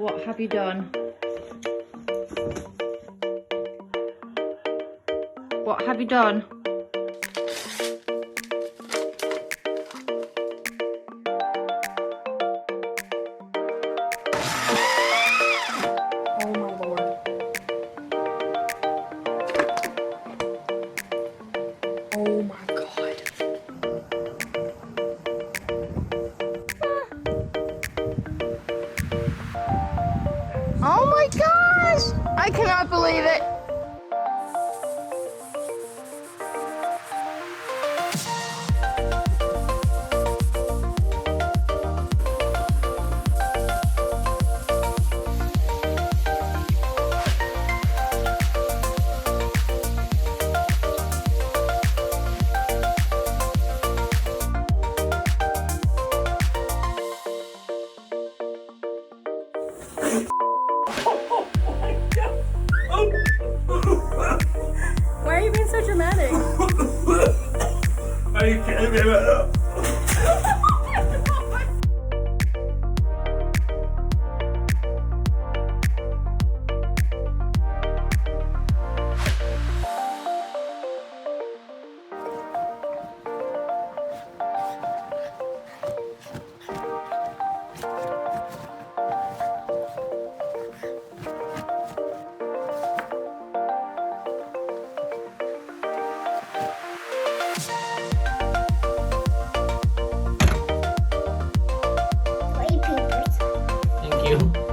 What have you done? What have you done? Oh my lord. Oh my god. Oh my gosh! I cannot believe it. Why are you being so dramatic? Are you kidding me right now? Thank you.